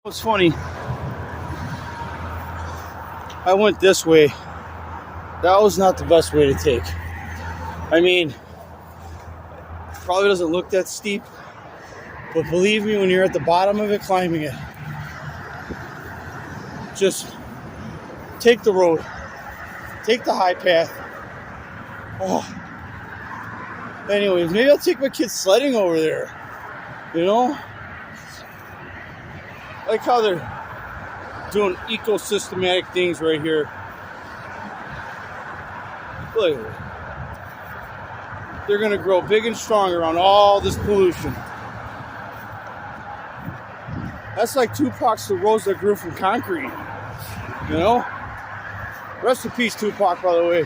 It's funny. I went this way. That was not the best way to take. I mean, probably doesn't look that steep, but believe me, when you're at the bottom of it, climbing it, just take the road, take the high path. Oh. Anyways, maybe I'll take my kids sledding over there. You know? I like how they're doing ecosystematic things right here. Look at it. They're going to grow big and strong around all this pollution. That's like Tupac's The Rose That Grew from Concrete. You know? Rest in peace, Tupac, by the way.